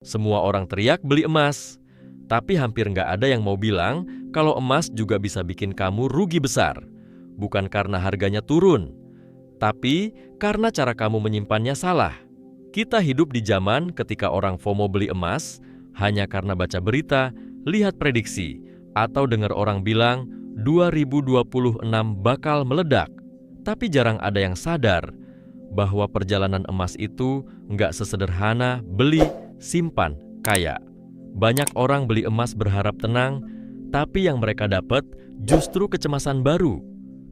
Semua orang teriak beli emas, tapi hampir nggak ada yang mau bilang kalau emas juga bisa bikin kamu rugi besar. Bukan karena harganya turun, tapi karena cara kamu menyimpannya salah. Kita hidup di zaman ketika orang FOMO beli emas hanya karena baca berita, lihat prediksi, atau dengar orang bilang 2026 bakal meledak. Tapi jarang ada yang sadar bahwa perjalanan emas itu nggak sesederhana beli, simpan, kaya. Banyak orang beli emas berharap tenang, tapi yang mereka dapat justru kecemasan baru.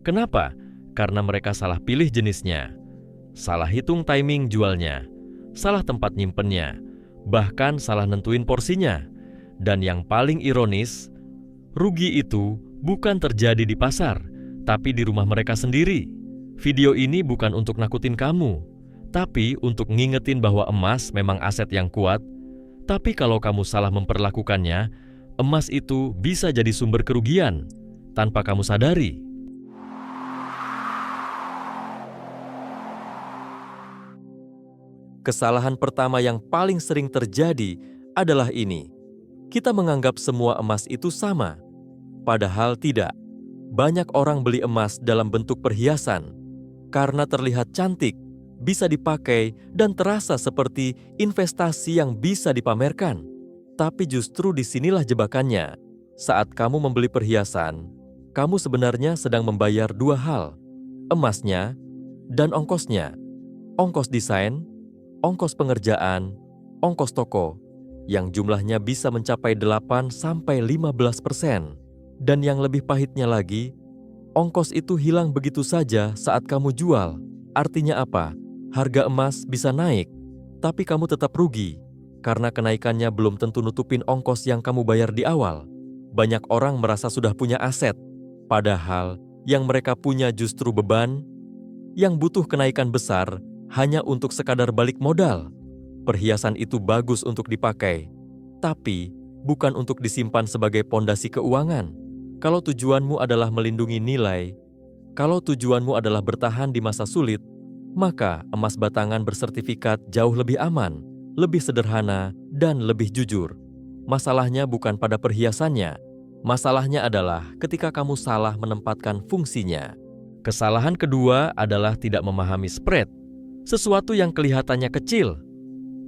Kenapa? Karena mereka salah pilih jenisnya, salah hitung timing jualnya, salah tempat nyimpennya, bahkan salah nentuin porsinya. Dan yang paling ironis, rugi itu bukan terjadi di pasar, tapi di rumah mereka sendiri. Video ini bukan untuk nakutin kamu, tapi untuk ngingetin bahwa emas memang aset yang kuat. Tapi kalau kamu salah memperlakukannya, emas itu bisa jadi sumber kerugian tanpa kamu sadari. Kesalahan pertama yang paling sering terjadi adalah ini. Kita menganggap semua emas itu sama, padahal tidak. Banyak orang beli emas dalam bentuk perhiasan karena terlihat cantik, bisa dipakai, dan terasa seperti investasi yang bisa dipamerkan. Tapi justru disinilah jebakannya. Saat kamu membeli perhiasan, kamu sebenarnya sedang membayar dua hal, emasnya dan ongkosnya. Ongkos desain, ongkos pengerjaan, ongkos toko, yang jumlahnya bisa mencapai 8-15%. Dan yang lebih pahitnya lagi, ongkos itu hilang begitu saja saat kamu jual. Artinya apa? Harga emas bisa naik, tapi kamu tetap rugi, karena kenaikannya belum tentu nutupin ongkos yang kamu bayar di awal. Banyak orang merasa sudah punya aset, padahal yang mereka punya justru beban, yang butuh kenaikan besar hanya untuk sekadar balik modal. Perhiasan itu bagus untuk dipakai, tapi bukan untuk disimpan sebagai pondasi keuangan. Kalau tujuanmu adalah melindungi nilai, kalau tujuanmu adalah bertahan di masa sulit, maka emas batangan bersertifikat jauh lebih aman, lebih sederhana, dan lebih jujur. Masalahnya bukan pada perhiasannya, masalahnya adalah ketika kamu salah menempatkan fungsinya. Kesalahan kedua adalah tidak memahami spread, sesuatu yang kelihatannya kecil,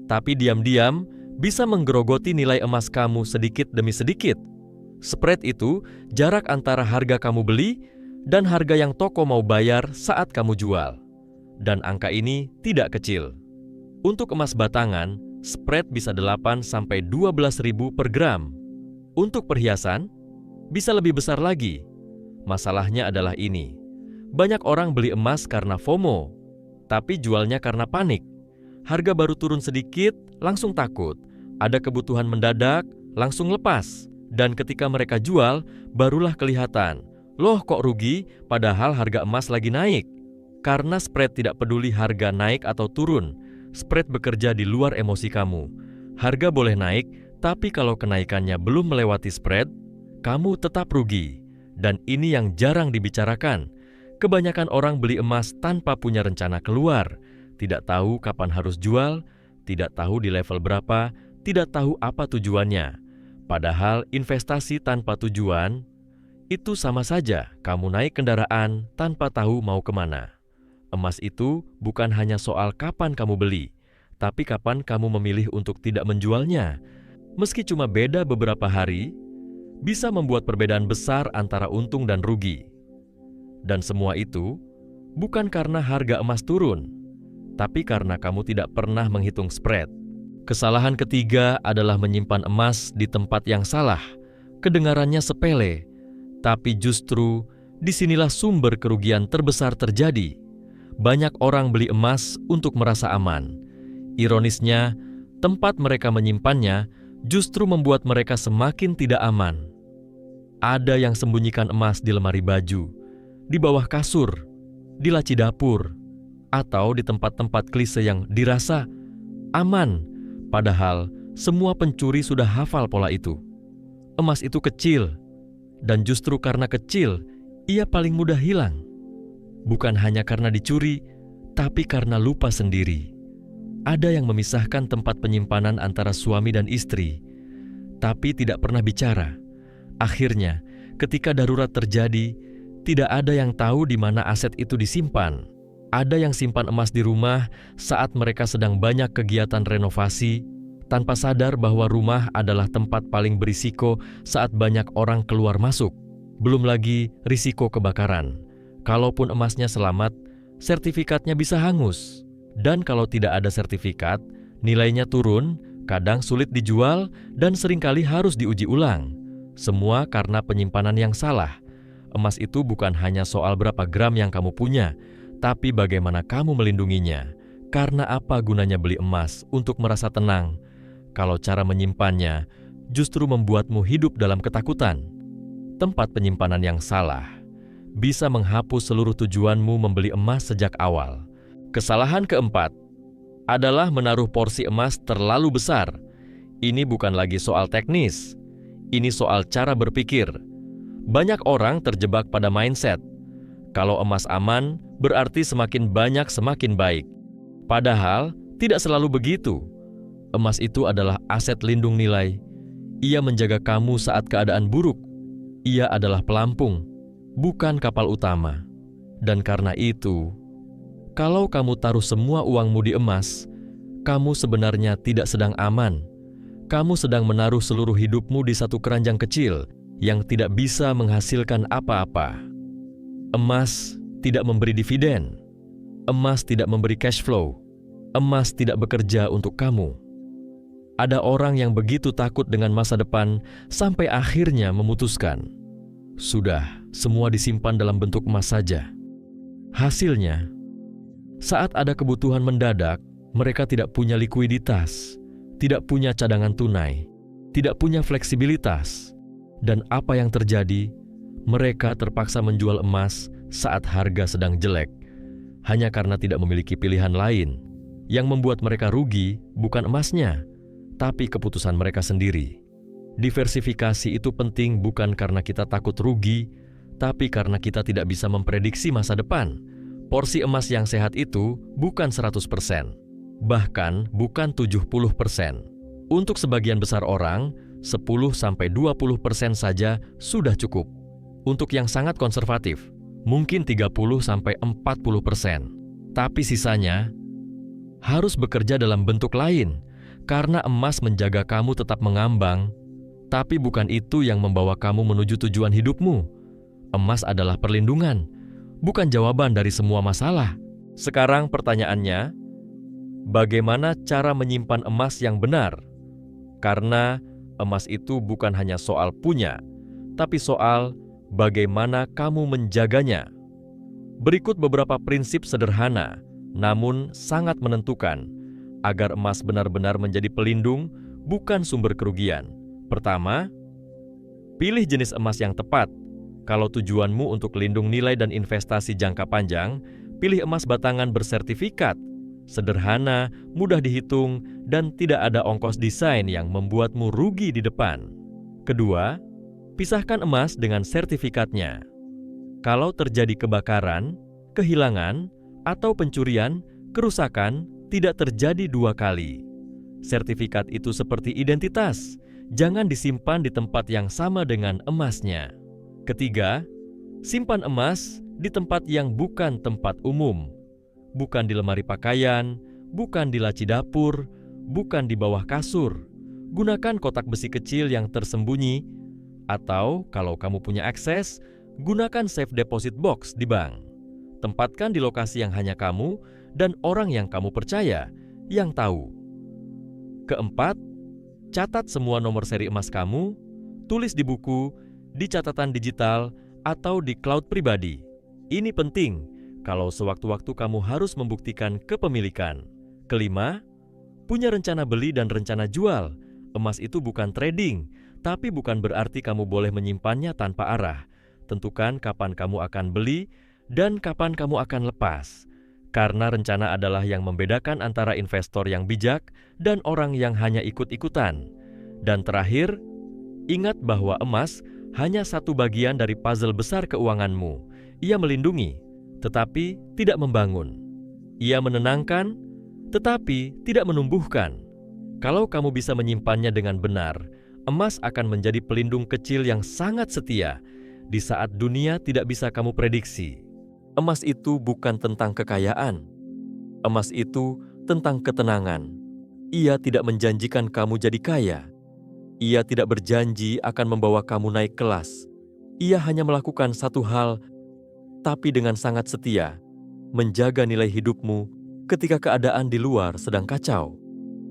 tapi diam-diam bisa menggerogoti nilai emas kamu sedikit demi sedikit. Spread itu jarak antara harga kamu beli dan harga yang toko mau bayar saat kamu jual. Dan angka ini tidak kecil. Untuk emas batangan, spread bisa 8-12 ribu per gram. Untuk perhiasan, bisa lebih besar lagi. Masalahnya adalah ini. Banyak orang beli emas karena FOMO, tapi jualnya karena panik. Harga baru turun sedikit, langsung takut. Ada kebutuhan mendadak, langsung lepas. Dan ketika mereka jual, barulah kelihatan, loh kok rugi padahal harga emas lagi naik. Karena spread tidak peduli harga naik atau turun, spread bekerja di luar emosi kamu. Harga boleh naik, tapi kalau kenaikannya belum melewati spread, kamu tetap rugi. Dan ini yang jarang dibicarakan. Kebanyakan orang beli emas tanpa punya rencana keluar, tidak tahu kapan harus jual, tidak tahu di level berapa, tidak tahu apa tujuannya. Padahal investasi tanpa tujuan, itu sama saja kamu naik kendaraan tanpa tahu mau kemana. Emas itu bukan hanya soal kapan kamu beli, tapi kapan kamu memilih untuk tidak menjualnya. Meski cuma beda beberapa hari, bisa membuat perbedaan besar antara untung dan rugi. Dan semua itu bukan karena harga emas turun, tapi karena kamu tidak pernah menghitung spread. Kesalahan ketiga adalah menyimpan emas di tempat yang salah. Kedengarannya sepele, tapi justru disinilah sumber kerugian terbesar terjadi. Banyak orang beli emas untuk merasa aman. Ironisnya, tempat mereka menyimpannya justru membuat mereka semakin tidak aman. Ada yang sembunyikan emas di lemari baju, di bawah kasur, di laci dapur, atau di tempat-tempat klise yang dirasa aman. Padahal semua pencuri sudah hafal pola itu. Emas itu kecil, dan justru karena kecil, ia paling mudah hilang. Bukan hanya karena dicuri, tapi karena lupa sendiri. Ada yang memisahkan tempat penyimpanan antara suami dan istri, tapi tidak pernah bicara. Akhirnya, ketika darurat terjadi, tidak ada yang tahu di mana aset itu disimpan. Ada yang simpan emas di rumah saat mereka sedang banyak kegiatan renovasi, tanpa sadar bahwa rumah adalah tempat paling berisiko saat banyak orang keluar masuk. Belum lagi risiko kebakaran. Kalaupun emasnya selamat, sertifikatnya bisa hangus. Dan kalau tidak ada sertifikat, nilainya turun, kadang sulit dijual, dan seringkali harus diuji ulang. Semua karena penyimpanan yang salah. Emas itu bukan hanya soal berapa gram yang kamu punya, tapi bagaimana kamu melindunginya. Karena apa gunanya beli emas untuk merasa tenang, kalau cara menyimpannya justru membuatmu hidup dalam ketakutan? Tempat penyimpanan yang salah bisa menghapus seluruh tujuanmu membeli emas sejak awal. Kesalahan keempat adalah menaruh porsi emas terlalu besar. Ini bukan lagi soal teknis, ini soal cara berpikir. Banyak orang terjebak pada mindset, kalau emas aman, berarti semakin banyak semakin baik. Padahal, tidak selalu begitu. Emas itu adalah aset lindung nilai. Ia menjaga kamu saat keadaan buruk. Ia adalah pelampung, bukan kapal utama. Dan karena itu, kalau kamu taruh semua uangmu di emas, kamu sebenarnya tidak sedang aman. Kamu sedang menaruh seluruh hidupmu di satu keranjang kecil yang tidak bisa menghasilkan apa-apa. Emas tidak memberi dividen. Emas tidak memberi cash flow. Emas tidak bekerja untuk kamu. Ada orang yang begitu takut dengan masa depan sampai akhirnya memutuskan, sudah, semua disimpan dalam bentuk emas saja. Hasilnya, saat ada kebutuhan mendadak, mereka tidak punya likuiditas, tidak punya cadangan tunai, tidak punya fleksibilitas. Dan apa yang terjadi? Mereka terpaksa menjual emas saat harga sedang jelek, hanya karena tidak memiliki pilihan lain. Yang membuat mereka rugi bukan emasnya, tapi keputusan mereka sendiri. Diversifikasi itu penting bukan karena kita takut rugi, tapi karena kita tidak bisa memprediksi masa depan. Porsi emas yang sehat itu bukan 100%, bahkan bukan 70%. Untuk sebagian besar orang, 10-20% saja sudah cukup. Untuk yang sangat konservatif, mungkin 30-40%. Tapi sisanya harus bekerja dalam bentuk lain, karena emas menjaga kamu tetap mengambang, tapi bukan itu yang membawa kamu menuju tujuan hidupmu. Emas adalah perlindungan, bukan jawaban dari semua masalah. Sekarang pertanyaannya, bagaimana cara menyimpan emas yang benar? Karena emas itu bukan hanya soal punya, tapi soal bagaimana kamu menjaganya. Berikut beberapa prinsip sederhana, namun sangat menentukan, agar emas benar-benar menjadi pelindung, bukan sumber kerugian. Pertama, pilih jenis emas yang tepat. Kalau tujuanmu untuk lindung nilai dan investasi jangka panjang, pilih emas batangan bersertifikat. Sederhana, mudah dihitung, dan tidak ada ongkos desain yang membuatmu rugi di depan. Kedua, pisahkan emas dengan sertifikatnya. Kalau terjadi kebakaran, kehilangan, atau pencurian, kerusakan tidak terjadi dua kali. Sertifikat itu seperti identitas, jangan disimpan di tempat yang sama dengan emasnya. Ketiga, simpan emas di tempat yang bukan tempat umum. Bukan di lemari pakaian, bukan di laci dapur, bukan di bawah kasur. Gunakan kotak besi kecil yang tersembunyi, atau kalau kamu punya akses, gunakan safe deposit box di bank. Tempatkan di lokasi yang hanya kamu dan orang yang kamu percaya yang tahu. Keempat, catat semua nomor seri emas kamu, tulis di buku, di catatan digital, atau di cloud pribadi. Ini penting kalau sewaktu-waktu kamu harus membuktikan kepemilikan. Kelima, punya rencana beli dan rencana jual. Emas itu bukan trading, tapi bukan berarti kamu boleh menyimpannya tanpa arah. Tentukan kapan kamu akan beli dan kapan kamu akan lepas. Karena rencana adalah yang membedakan antara investor yang bijak dan orang yang hanya ikut-ikutan. Dan terakhir, ingat bahwa emas hanya satu bagian dari puzzle besar keuanganmu. Ia melindungi, tetapi tidak membangun. Ia menenangkan, tetapi tidak menumbuhkan. Kalau kamu bisa menyimpannya dengan benar, emas akan menjadi pelindung kecil yang sangat setia di saat dunia tidak bisa kamu prediksi. Emas itu bukan tentang kekayaan. Emas itu tentang ketenangan. Ia tidak menjanjikan kamu jadi kaya. Ia tidak berjanji akan membawa kamu naik kelas. Ia hanya melakukan satu hal, tapi dengan sangat setia, menjaga nilai hidupmu ketika keadaan di luar sedang kacau.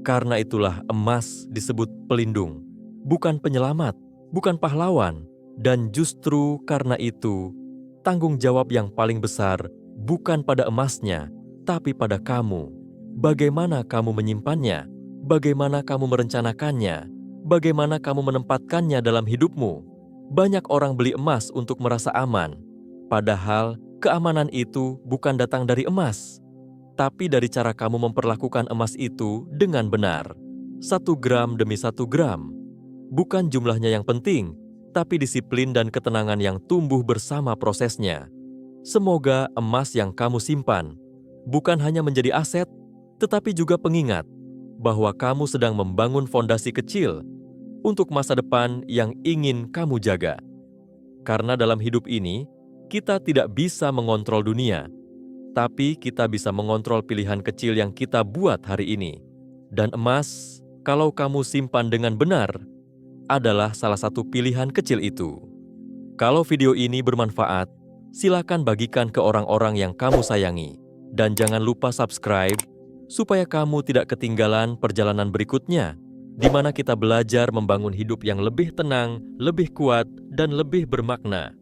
Karena itulah emas disebut pelindung, bukan penyelamat, bukan pahlawan. Dan justru karena itu, tanggung jawab yang paling besar bukan pada emasnya, tapi pada kamu. Bagaimana kamu menyimpannya? Bagaimana kamu merencanakannya? Bagaimana kamu menempatkannya dalam hidupmu? Banyak orang beli emas untuk merasa aman. Padahal keamanan itu bukan datang dari emas, tapi dari cara kamu memperlakukan emas itu dengan benar. 1 gram demi 1 gram. Bukan jumlahnya yang penting, tapi disiplin dan ketenangan yang tumbuh bersama prosesnya. Semoga emas yang kamu simpan bukan hanya menjadi aset, tetapi juga pengingat bahwa kamu sedang membangun fondasi kecil untuk masa depan yang ingin kamu jaga. Karena dalam hidup ini, kita tidak bisa mengontrol dunia, tapi kita bisa mengontrol pilihan kecil yang kita buat hari ini. Dan emas, kalau kamu simpan dengan benar, adalah salah satu pilihan kecil itu. Kalau video ini bermanfaat, silakan bagikan ke orang-orang yang kamu sayangi. Dan jangan lupa subscribe, supaya kamu tidak ketinggalan perjalanan berikutnya, di mana kita belajar membangun hidup yang lebih tenang, lebih kuat, dan lebih bermakna.